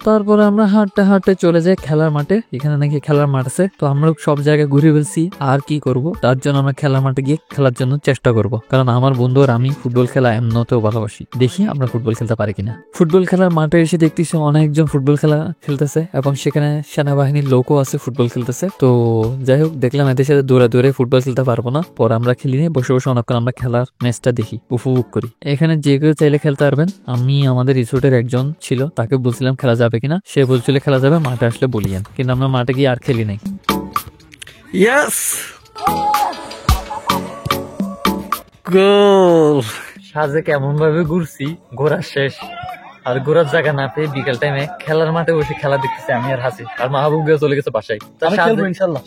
তারপরে আমরা হাঁটতে হাঁটতে চলে যাই খেলার মাঠে। এখানে নাকি খেলার মাঠ আছে, তো আমরা সব জায়গায় ঘুরে ফেলছি, আর কি করব, তার জন্য আমরা খেলার মাঠে গিয়ে খেলার জন্য চেষ্টা করব। কারণ আমার বন্ধু আর আমি ফুটবল খেলা এমনিতেও ভালোবাসি, দেখি আমরা ফুটবল খেলতে পারি কিনা। ফুটবল খেলার মাঠে এসে দেখতেছি অনেকজন ফুটবল খেলা খেলতেছে এবং সেখানে সেনাবাহিনীর লোকও আছে ফুটবল খেলতেছে। তো যাই হোক, দেখলাম এদের সাথে দৌড়ে দৌড়ে ফুটবল খেলতে পারবো না, পরে আমরা খেলি নিয়ে বসে বসে অনেকক্ষণ আমরা খেলার ম্যাচটা দেখি, উপভোগ করি। এখানে যে কেউ চাইলে খেলতে পারবেন। আমি আমাদের রিসোর্টের একজন ছিল, তাকে বলছিলাম খেলা যাবে কিনা, সে বলছিল খেলা যাবে, মাঠে আসলে বলিয়েন, কিন্তু আমরা মাঠে গিয়ে আর খেলি নাই। ইয়েস, গোল। সাজে কেমন ভাবে ঘুরছি, ঘোরা শেষ, আর ঘোরার জায়গা না পেয়ে বিকেল টাইমে খেলার মাঠে বসে খেলা দেখতেছি আমি আর হাসি, আর মাহবুব গিয়ে চলে গেছে বাসায়।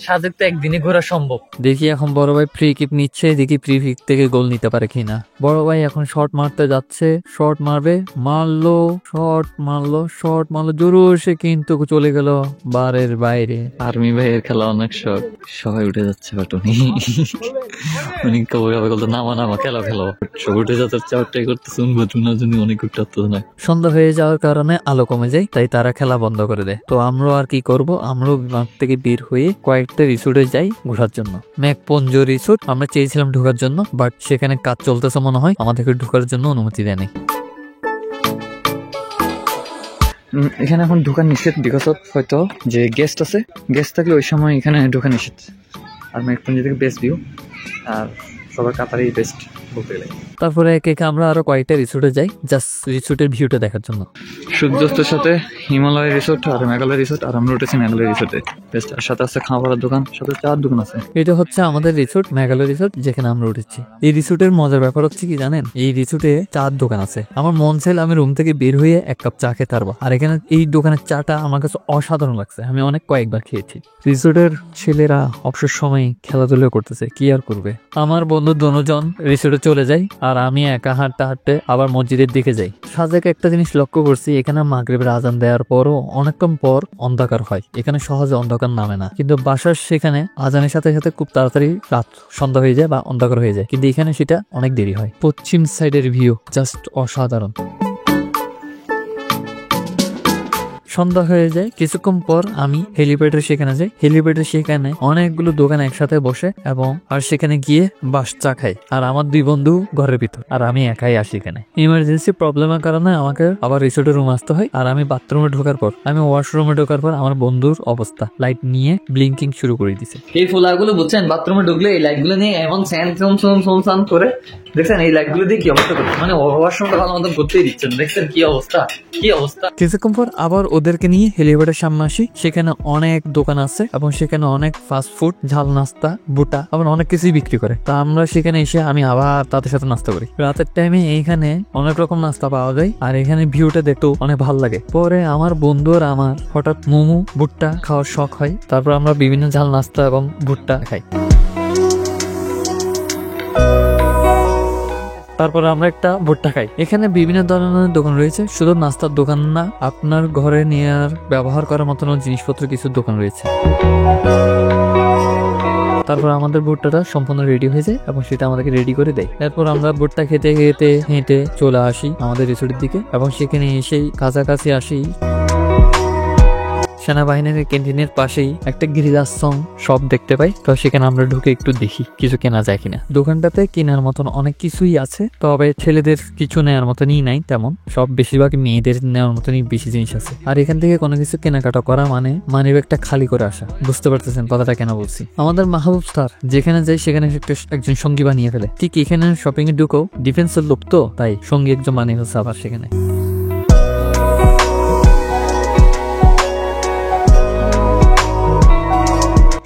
সাজেক তো একদিনে ঘোরা সম্ভব। দেখি এখন বড় ভাই ফ্রি কিক নিচ্ছে, দেখি ফ্রি কিক থেকে গোল নিতে পারে কিনা। বড় ভাই এখন শট মারতে যাচ্ছে, শট মারবে, মারলো, শট মারলো জোরে, কিন্তু চলে গেল বারের বাইরে। আর্মি ভাইয়ের খেলা অনেক শখ, সবাই উঠে যাচ্ছে, বাট উনি কবে বলতো নামা খেলা সব উঠে যাচ্ছে, ট্রাই করতেছে, অনেক উঠতে না। সন্ধ্যা হয়ে যাওয়ার কারণে আলো কমে যায়, তাই তারা খেলা বন্ধ করে দেয়। তো আমরা আর কি করব, আমরাও মাঠ থেকে বের হয়ে কয়েকটা রিসোর্টে যাই ঘোরার জন্য। ম্যাকপঞ্জ রিসোর্ট আমরা চেয়েছিলাম ঢোকার জন্য, বাট সেখানে কাজ চলতেছে মনে হয়, আমাদেরকে ঢোকার জন্য অনুমতি দেয়নি। এখানে এখন ঢোকা নিষেধ, বিকজ অফ হয়তো যে গেস্ট আছে, গেস্ট থাকলে ওই সময় এখানে ঢোকা নিষেধ। আর ম্যাকপঞ্জ থেকে বেস্ট ভিউ, আর সবার কাতারই বেস্ট বলতে গেলে। তারপরে একে একে আমরা আরো কয়েকটা রিসোর্টে যাই, জাস্ট রিসোর্টের ভিউটা দেখার জন্য। সূর্যাস্তের সাথে হিমালয় রিসোর্ট আর মেঘালয় রিসোর্ট, আর আমরা উঠেছি মেঘালয় রিসোর্টে। বেস্ট, আর সাথে আছে খাবারের দোকান, সাথে চার দোকান আছে। এটা হচ্ছে আমাদের রিসোর্ট, মেঘালয় রিসোর্ট, যেখানে আমরা উঠেছি। এই রিসোর্টের মজার ব্যাপার হচ্ছে কি জানেন, এই রিসোর্টে চার দোকান আছে। আমার মন চাইল আমি রুম থেকে বের হয়ে এক কাপ চা খেতে পারবো, আর এখানে এই দোকানের চাটা আমার কাছে অসাধারণ লাগছে, আমি কয়েকবার খেয়েছি। রিসোর্টের ছেলেরা অবসর সময় খেলাধুলা করতেছে, কি আর করবে। আমার বন্ধু দুজন রিসোর্টে চলে যায় আর আমি একা হাঁটতে হাঁটতে আবার মসজিদের দিকে যাই। সাজেকে একটা জিনিস লক্ষ্য করছি, এখানে মাগরিবের আজান দেওয়ার পরও অনেকক্ষণ পর অন্ধকার হয়। এখানে সহজে অন্ধকার নামে না, কিন্তু বাসার সেখানে আজানের সাথে সাথে খুব তাড়াতাড়ি রাত সন্ধ্যা হয়ে যায় বা অন্ধকার হয়ে যায়, কিন্তু এখানে সেটা অনেক দেরি হয়। পশ্চিম সাইডের ভিউ জাস্ট অসাধারণ। সন্ধ্যা হয়ে যায়, কিছুক্ষণ পর আমি হেলিপ্যাডের সেখানে যাই। হেলিপ্যাডের সেখানে অনেকগুলো দোকান একসাথে বসে এবং আর সেখানে গিয়ে বাস চা খাই। আর আমার 2 বন্ধু ঘরের ভিতর, আর আমি একাই আসি এখানে। ইমার্জেন্সি প্রবলেমের কারণে আমাকে আবার রিসোর্টের রুম আসতে হয়। আর আমি বাথরুমে ঢোকার পর আমার বন্ধুর অবস্থা লাইট নিয়ে ব্লিঙ্কিং শুরু করে দিছে। এই ফোলাগুলো বুঝছেন, বাথরুমে ঢুকলে এই লাইটগুলো নিয়ে এমন স্যান করে দেখছেন, এই লাইটগুলো দিয়ে কি অবস্থা করছে, মানে ওয়াশরুমটা ভালো মতন করতেই দিচ্ছেন। দেখছেন কি অবস্থা, কি অবস্থা। কিছুক্ষণ পর আবার ওদেরকে নিয়ে হেলিপ্যাডের সামনে আসি। সেখানে অনেক দোকান আছে এবং সেখানে অনেক ফাস্ট ফুড, ঝাল নাস্তা, বুটা, আবার অনেক কিছুই বিক্রি করে। তা আমরা সেখানে এসে আমি আবার তাদের সাথে নাস্তা করি। রাতের টাইমে এইখানে অনেক রকম নাস্তা পাওয়া যায় আর এখানে ভিউটা দেখতেও অনেক ভালো লাগে। পরে আমার বন্ধু আর আমার হঠাৎ মোমো, ভুট্টা খাওয়ার শখ হয়। তারপর আমরা বিভিন্ন ঝাল নাস্তা এবং ভুট্টা খাই। তারপর আমরা একটা ভুট্টা খাই। এখানে বিভিন্ন ধরনের দোকান রয়েছে, শুধু নাস্তার দোকান না, আপনার ঘরে নেওয়ার ব্যবহার করার মতন জিনিসপত্র কিছু দোকান রয়েছে। তারপর আমাদের ভুট্টাটা সম্পূর্ণ রেডি হয়ে যায় এবং সেটা আমাদেরকে রেডি করে দেয়। এরপর আমরা ভুট্টা খেতে খেতে হেঁটে চলে আসি আমাদের রিসোর্টের দিকে এবং সেখানে এসেই কাছাকাছি আসি সেনাবাহিনীর ক্যান্টিনের পাশেই একটা গিরিরাজ শপ দেখতে পাই। তো সেখানে আমরা ঢুকে একটু দেখি কিছু কেনা যায় কিনা। দোকানটাতে কেনার মতন অনেক কিছুই আছে, তবে ছেলেদের কিছু নেওয়ার মতনই নাই তেমন, সব বেশিরভাগ মেয়েদের নেওয়ার মতনই বেশি জিনিস আছে। আর এখান থেকে কোনো কিছু কেনাকাটা করা মানে মানিব্যাগটা খালি করে আসা। বুঝতে পারতেছেন কথাটা কেন বলছি। আমাদের মাহবুব স্যার যেখানে যায় সেখানে একজন সঙ্গী বানিয়ে ফেলে। ঠিক এখানে শপিং এ ঢুকেও ডিফেন্সের লোক তো, তাই সঙ্গী একজন বানিয়ে ফেলছে আবার সেখানে।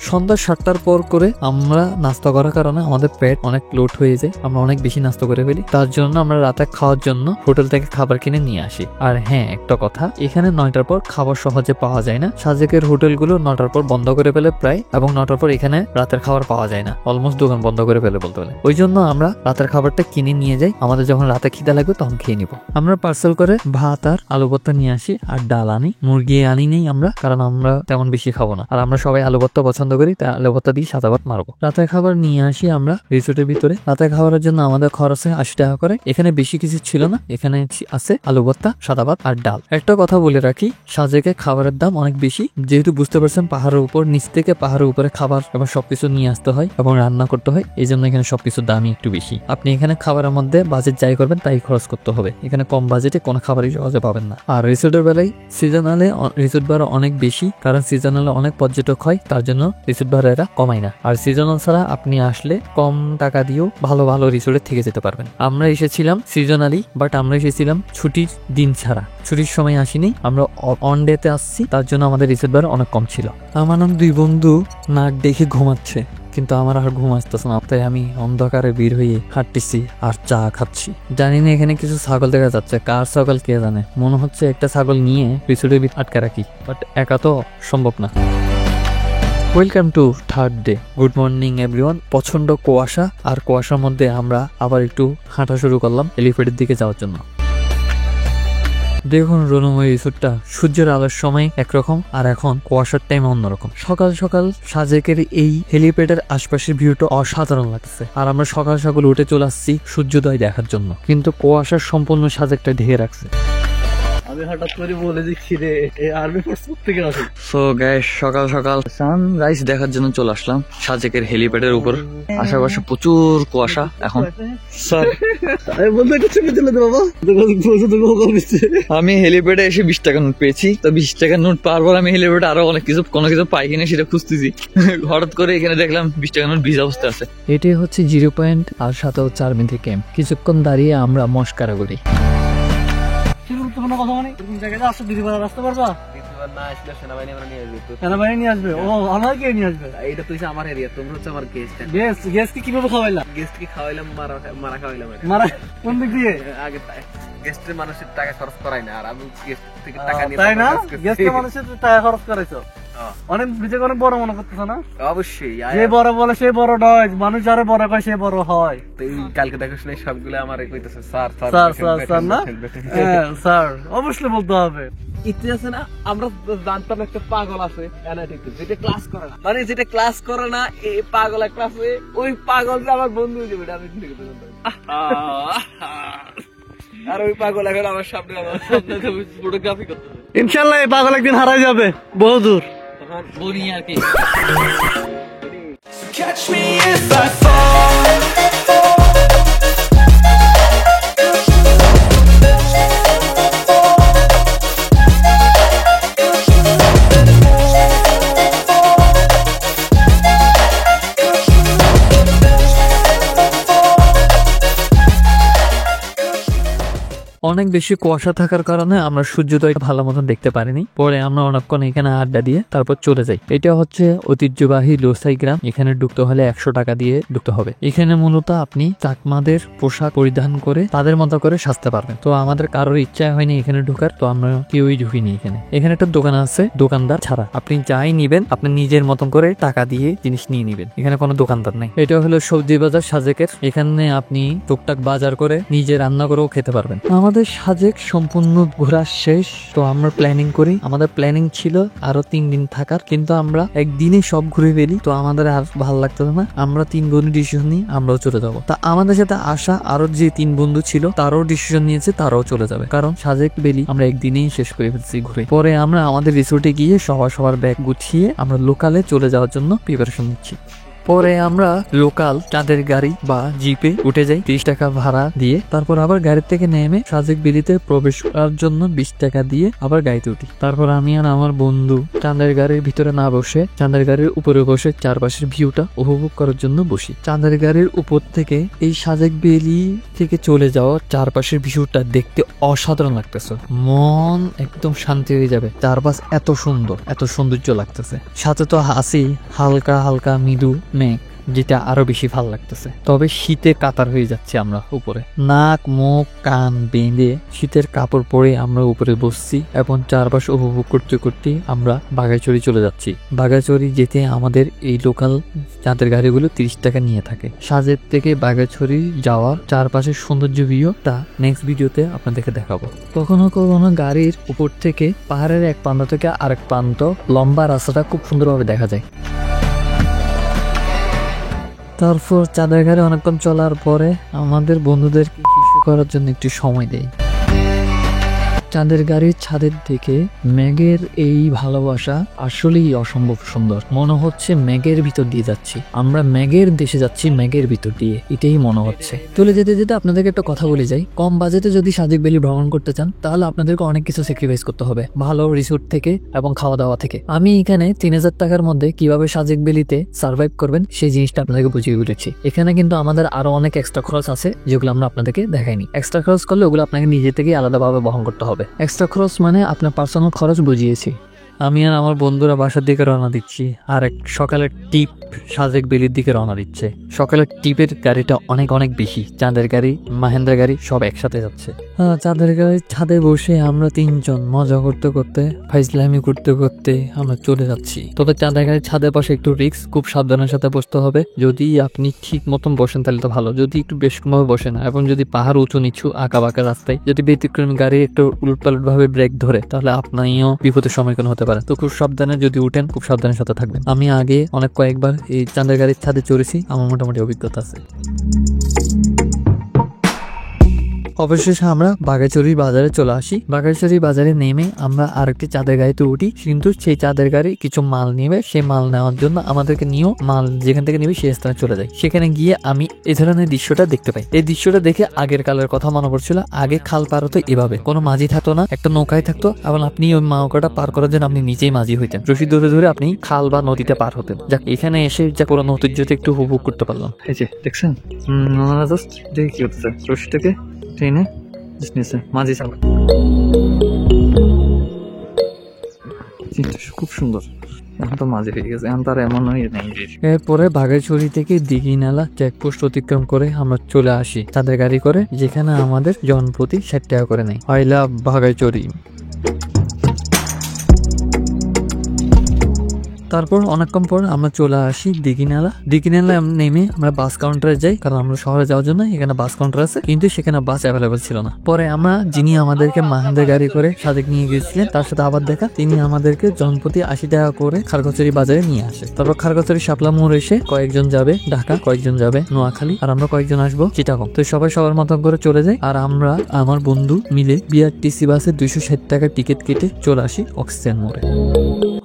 সন্ধ্যা 7টার পর করে আমরা নাস্তা করার কারণে আমাদের পেট অনেক লোড হয়ে যায়, আমরা অনেক বেশি নাস্তা করে ফেলি। তার জন্য আমরা রাতে খাওয়ার জন্য হোটেল থেকে খাবার কিনে নিয়ে আসি। আর হ্যাঁ, একটা কথা, এখানে 9টার পর খাবার সহজে পাওয়া যায় না। সাজেকের হোটেলগুলো 9টার পর বন্ধ করে ফেলে প্রায়, এবং 9টার পর এখানে রাতের খাবার পাওয়া যায় না, অলমোস্ট দোকান বন্ধ করে ফেলে বলতে গেলে। ওই জন্য আমরা রাতের খাবারটা কিনে নিয়ে যাই, আমাদের যখন রাতে খিদা লাগবে তখন খেয়ে নিব। আমরা পার্সেল করে ভাত আর আলু ভর্তা নিয়ে আসি আর ডাল আনি। মুরগি আনি নেই আমরা, কারণ আমরা তেমন বেশি খাবো না। আর আমরা সবাই আলু ভর্তা পছন্দ করি, তাই আলু ভর্তা দিয়ে সাদা ভাত মারবো। রাতের খাবার নিয়ে আসি আমরা রিসোর্টের ভিতরে। রাতের খাবারের জন্য আমাদের খরচ হয় 80 টাকা করে। এখানে বেশি কিছু ছিল না, এখানে আছে আলু ভর্তা, সাদা ভাত আর ডাল। একটা কথা বলে রাখি, সাজেকে খাবারের দাম অনেক বেশি, যেহেতু বুঝতে পারছেন পাহাড়ের উপর, নিচ থেকে পাহাড়ের উপরে খাবার এবং সবকিছু নিয়ে আসতে হয় এবং রান্না করতে হয়, এই জন্য এখানে সবকিছুর দামই একটু বেশি। আপনি এখানে খাবারের মধ্যে বাজেট যাই করবেন তাই খরচ করতে হবে, এখানে কম বাজেটে কোনো খাবারই সহজে পাবেন না। আর রিসোর্টের বেলায় সিজনালে রিসোর্ট ভাড়া অনেক বেশি, কারণ সিজনালে অনেক পর্যটক হয়, তার জন্য রিসোর্ট ভাড়া এরা কমায় না। আর সিজনাল ছাড়া আপনি আসলে কম টাকা দিয়েও ভালো ভালো রিসোর্টে থেকে যেতে পারবেন। আমরা এসেছিলাম সিজনালি, বাট আমরা এসেছিলাম ছুটির দিন ছাড়া, ছুটির সময় আসিনি, আমরা অন ডেতে আসছি, তার জন্য আমাদের রিসোর্ট ভাড়া অনেক কম ছিল। আমার 2 বন্ধু নাক দেখে ঘুমাচ্ছে, কিন্তু আমার আর ঘুম আসতেছে না, তাই আমি অন্ধকারে বের হয়ে হাঁটতেছি আর চা খাচ্ছি। জানি না এখানে কিছু ছাগল দেখা যাচ্ছে, কার ছাগল কে জানে। মনে হচ্ছে একটা ছাগল নিয়ে রিসোর্টের ভিতরে আটকে রাখি, বাট একা তো সম্ভব না। Welcome to 3rd day. Good morning everyone. প্রচন্ড কুয়াশা, আর কুয়াশার মধ্যে আমরা আবার একটু হাঁটা শুরু করলাম হেলিপ্যাডের দিকে যাওয়ার জন্য। দেখুন রোনময় রিসোর্টটা সূর্যের আলোর সময় একরকম, আর এখন কুয়াশার টাইম অন্যরকম। সকাল সকাল সাজেকের এই হেলিপ্যাডের আশপাশের ভিউটা অসাধারণ লাগছে। আর আমরা সকাল সকাল উঠে চলে আসছি সূর্যোদয় দেখার জন্য, কিন্তু কুয়াশার সম্পূর্ণ সাজেকটা ঢেকে রাখছে। আমি হঠাৎ করে বলে যে খিদে, এই আর্মি ফোর্স থেকে আসে। সো গাইস, সকাল সকাল সানরাইজ দেখার জন্য চলে আসলাম সাজেকের হেলিপ্যাডের উপর। আশেপাশে প্রচুর কুয়াশা এখন। স্যার বলতে কিছু দিলে বাবা, আমি হেলিপ্যাডে এসে 20 টাকা নোট পেয়েছি, তো 20 টাকার নোট পাওয়ার পর আমি হেলিপ্যাডে আরো অনেক কিছু কোনো কিছু পাই কিনা সেটা খুঁজতেছি। হঠাৎ করে এখানে দেখলাম 20 টাকা নোট ভিজা অবস্থা আছে। এটাই হচ্ছে 0 পয়েন্ট, আর সাথে হচ্ছে আর্মি ক্যাম্প। কিছুক্ষণ দাঁড়িয়ে আমরা মস্কারা করি। গুরুত্বপূর্ণ কথা, মানে কোন জায়গায় আসছে দিদি বাজার আসতে পারবা? না আসলে সেনাবাহিনী আমরা নিয়ে আসবে। সেনাবাহিনী নিয়ে আসবে? ও আমরা কে নিয়ে আসবে? এটা তো হচ্ছে আমার এরিয়া, তোমরা হচ্ছে আমার গেস্ট। গেস্ট কি কিভাবে খাওয়াইলাম? গেস্ট কি খাওয়াইলাম, মারা খাওয়াইলাম। মারা কোন দিক দিয়ে? আগে গেস্টের মানুষের টাকা খরচ করাই না, আর আমি গেস্ট থেকে টাকা নিয়ে। তাই না? গেস্টের মানুষের টাকা খরচ করাইছো? অনেক নিজেকে অনেক বড় মনে করতেছ না? অবশ্যই যে বড় বলে সে বড় নয়, মানুষ যারা বড় কয় সে বড় হয়। কালকে দেখো শুনে সবগুলো আমার কইতেছে স্যার স্যার না? হ্যাঁ স্যার, অবশ্যই বলতে হবে। ইতি আছে না, আমরা জানতাম একটা পাগল আছে যেটা ক্লাস করে না, মানে যেটা ক্লাস করে না এই পাগল একটা আছে, ওই পাগল যে আমার বন্ধু হয়ে যাবে, আমি আর ওই পাগল এখন আমার সামনে ফটোগ্রাফি করতে হবে। ইনশাল্লাহ এই পাগল একদিন হারাই যাবে বহুদূর। তখন বলি আর কি, So catch me if I fall. অনেক বেশি কুয়াশা থাকার কারণে আমরা সূর্যোদয় ভালো মতন দেখতে পারিনি। পরে আমরা অনেকক্ষণ এখানে আড্ডা দিয়ে তারপর চলে যাই। এটা হচ্ছে ঐতিহ্যবাহী লোসাই গ্রাম। এখানে ঢুকতে হলে 100 টাকা দিয়ে ঢুকতে হবে। এখানে মূলত আপনি চাকমাদের পোশাক পরিধান করে তাদের মতো করে সাজতে পারবেন। তো আমাদের কারোর ইচ্ছা হয়নি এখানে ঢুকার, তো আমরা কেউই ঢুকিনি এখানে। এখানে একটা দোকান আছে, দোকানদার ছাড়া। আপনি যাই নিবেন আপনি নিজের মতন করে টাকা দিয়ে জিনিস নিয়ে নিবেন। এখানে কোনো দোকানদার নাই। এটা হলো সবজি বাজার সাজেকের। এখানে আপনি টুকটাক বাজার করে নিজে রান্না করেও খেতে পারবেন। আমাদের সাজেক সম্পূর্ণ ঘোরা শেষ। তো আমরা প্ল্যানিং করি, আমাদের প্ল্যানিং ছিল আরো 3 দিন থাকার, কিন্তু আমরা একদিনে সব ঘুরে ফেলি। তো আমাদের আর ভালো লাগতো না, আমরা 3 বন্ধু ডিসিশন নিই আমরাও চলে যাবো। তা আমাদের সাথে আসা আরো যে 3 বন্ধু ছিল তারাও ডিসিশন নিয়েছে তারাও চলে যাবে, কারণ সাজেক ভ্যালি আমরা একদিনেই শেষ করে ফেলছি ঘুরে। পরে আমরা আমাদের রিসোর্টে গিয়ে সবার ব্যাগ গুছিয়ে আমরা লোকালে চলে যাওয়ার জন্য প্রিপারেশন নিচ্ছি। পরে আমরা লোকাল চাঁদের গাড়ি বা জিপে উঠে যাই 30 টাকা ভাড়া দিয়ে। তারপর আবার গাড়ির থেকে নেমে সাজেক ভ্যালিতে প্রবেশ করার জন্য 20 টাকা দিয়ে আবার গাড়িতে উঠি। তারপর আমি আর আমার বন্ধু চাঁদের গাড়ির ভিতরে না বসে চাঁদের গাড়ির উপরে বসে চারপাশের ভিউটা উপভোগ করার জন্য বসি। চাঁদের গাড়ির উপর থেকে এই সাজেক ভ্যালি থেকে চলে যাওয়া চারপাশের ভিউটা দেখতে অসাধারণ লাগতেছে, মন একদম শান্তি হয়ে যাবে। চারপাশ এত সুন্দর, এত সৌন্দর্য লাগতেছে, সাথে তো হাসি হালকা হালকা মৃদু মেঘ, যেটা আরো বেশি ভালো লাগতেছে। তবে শীতে কাতার হয়ে যাচ্ছে আমরা উপরে, নাক মুখ কান বেঁধে শীতের কাপড় পরে আমরা উপরে বসছি এবং চারপাশ উপভোগ করতে করতে আমরা বাঘাইছড়ি চলে যাচ্ছি। বাঘাইছড়ি যেতে আমাদের এই লোকাল চাঁদের গাড়িগুলো 30 টাকা নিয়ে থাকে। সাজেক থেকে বাঘাইছড়ি যাওয়ার চারপাশের সৌন্দর্য ভিউটা নেক্সট ভিডিওতে আপনাদেরকে দেখাবো। কখনো কখনো গাড়ির উপর থেকে পাহাড়ের এক প্রান্ত থেকে আরেক প্রান্ত লম্বা রাস্তাটা খুব সুন্দরভাবে দেখা যায়। তারপর চাঁদের গাড়ি অনেকক্ষণ চলার পরে আমাদের বন্ধুদেরকে শিশু করার জন্য একটু সময় দেয়। চাঁদের গাড়ির ছাদের থেকে মেঘের এই ভালোবাসা আসলেই অসম্ভব সুন্দর। মনে হচ্ছে মেঘের ভিতর দিয়ে যাচ্ছি, আমরা মেঘের দেশে যাচ্ছি, মেঘের ভিতর দিয়ে, এটাই মনে হচ্ছে। চলে যেতে যেতে আপনাদেরকে একটা কথা বলে যাই, কম বাজেটে যদি সাজেক ভ্যালি ভ্রমণ করতে চান তাহলে আপনাদেরকে অনেক কিছু স্যাক্রিফাইস করতে হবে, ভালো রিসোর্ট থেকে এবং খাওয়া দাওয়া থেকে। আমি এখানে 3000 টাকার মধ্যে কিভাবে সাজেক ভ্যালিতে সার্ভাইভ করবেন সেই জিনিসটা আপনাদেরকে বুঝিয়ে বলেছি। এখানে কিন্তু আমাদের আরো অনেক এক্সট্রা খরচ আছে যেগুলো আমরা আপনাদেরকে দেখাইনি। এক্সট্রা খরচ করলে ওগুলো আপনাকে নিজে থেকে আলাদাভাবে বহন করতে হবে। এক্সট্রা খরচ মানে আপনার পার্সোনাল খরচ বুঝিয়েছি। আমি আর আমার বন্ধুরা বাসার দিকে রওনা দিচ্ছি, আর এক সকালের টিপ সাজেক ভ্যালির দিকে রওনা দিচ্ছে। সকালের টিপের গাড়িটা অনেক অনেক বেশি, চাঁদের গাড়ি মাহেন্দ্রা গাড়ি সব একসাথে যাচ্ছে। চাঁদের গাড়ির ছাদে বসে আমরা 3 জন মজা করতে করতে ফাইজলামি করতে করতে আমরা চলে যাচ্ছি। তবে চাঁদের গাড়ির ছাদের পাশে একটু রিস্ক, খুব সাবধানের সাথে বসতে হবে। যদি আপনি ঠিক মতন বসেন তাহলে তো ভালো, যদি একটু বেশকমভাবে বসে না এবং যদি পাহাড় উঁচু নিচু আঁকা বাঁকা রাস্তায় যদি ব্যতিক্রমী গাড়ি একটু উলটপালট ভাবে ব্রেক ধরে তাহলে আপনিও বিপদের সম্মুখীন হতে পারে। তো খুব সাবধানে যদি উঠেন খুব সাবধানের সাথে থাকবেন। আমি আগে কয়েকবার এই চাঁদের গাড়ির ছাদে চড়েছি, আমার মোটামুটি অভিজ্ঞতা আছে। অবশেষে আমরা বাঘাইছড়ি বাজারে চলে আসি। বাঘাইছড়ি বাজারে নেমে আমরা আরেকটি চাঁদের গাড়িতে উঠি, কিন্তু সেই চাঁদের গাড়ি কিছু মাল নেবে, সেই মাল নেওয়ার জন্য আমাদেরকে নিয়েও মাল যেখান থেকে নেবে সেই স্থানে চলে যায়। সেখানে গিয়ে আমি এই ধরনের দৃশ্যটা দেখতে পাই। এই দৃশ্যটা দেখে আগের কালের কথা মনে পড়ছিল। আগে খাল পার হতো এভাবে, কোনো মাঝি থাকতো না, একটা নৌকায় থাকতো এবং আপনি ওই নৌকাটা পার করার জন্য আপনি নিজেই মাঝি হইতেন, রশি ধরে ধরে আপনি খাল বা নদীতে পার হতেন। যাক, এখানে এসে যা পুরো ঐতিহ্যতে একটু উপভোগ করতে পারলাম। এই যে দেখছেন জাস্ট দেখি কি হচ্ছে, রশিটাকে ট্রেনে মাঝি চালা, খুব সুন্দর। এখন তো মাঝি হয়ে গেছে, এখন তার এমন নেই। এরপরে বাঘাইছড়ি থেকে দিঘিনালা চেকপোস্ট অতিক্রম করে আমরা চলে আসি তাদের গাড়ি করে, যেখানে আমাদের জনপ্রতি 60 টাকা করে নেয়। I love Baghaichhari. তারপর অনেকক্ষণ পর আমরা চলে আসি দিঘিনালা নেমে আমরা বাস কাউন্টারে যাই, কারণ আমরা শহরে যাওয়ার জন্য এখানে বাস কাউন্টার আছে, কিন্তু সেখানে বাস অ্যাভেলেবল ছিল না। পরে আমরা যিনি আমাদেরকে মাহিন্দ্রা গাড়ি করে সাদেক নিয়ে গিয়েছিলেন তার সাথে আবার দেখা, তিনি আমাদেরকে জনপ্রতি 80 টাকা করে খারগাছড়ি বাজারে নিয়ে আসে। তারপর খারগাছড়ি শাপলা মোড় এসে কয়েকজন যাবে ঢাকা, কয়েকজন যাবে নোয়াখালী, আর আমরা কয়েকজন আসবো চিটাগং। তো সবাই সবার মতন করে চলে যায়, আর আমরা আমার বন্ধু মিলে বিআরটিসি বাসে 260 টাকার টিকিট কেটে চলে আসি অক্সিজেন মোড়ে।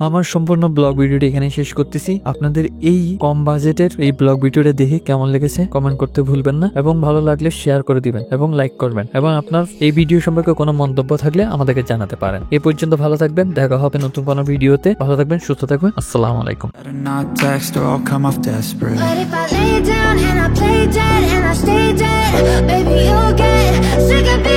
আমার সম্পূর্ণ ব্লগ ভিডিওটি এখানে শেষ করতেছি। আপনাদের এই কম বাজেটের এই ব্লগ ভিডিওটা দেখে কেমন লেগেছে কমেন্ট করতে ভুলবেন না, এবং ভালো লাগলে শেয়ার করে দিবেন এবং লাইক করবেন, এবং আপনার এই ভিডিও সম্পর্কে কোনো মন্তব্য থাকলে আমাদেরকে জানাতে পারেন। এ পর্যন্ত ভালো থাকবেন, দেখা হবে নতুন কোনো ভিডিওতে। ভালো থাকবেন, সুস্থ থাকবেন, আসসালামু আলাইকুম। Better not text or I'll come off desperate. But if I lay down and I play dead and I stay dead, baby, you'll get sick of being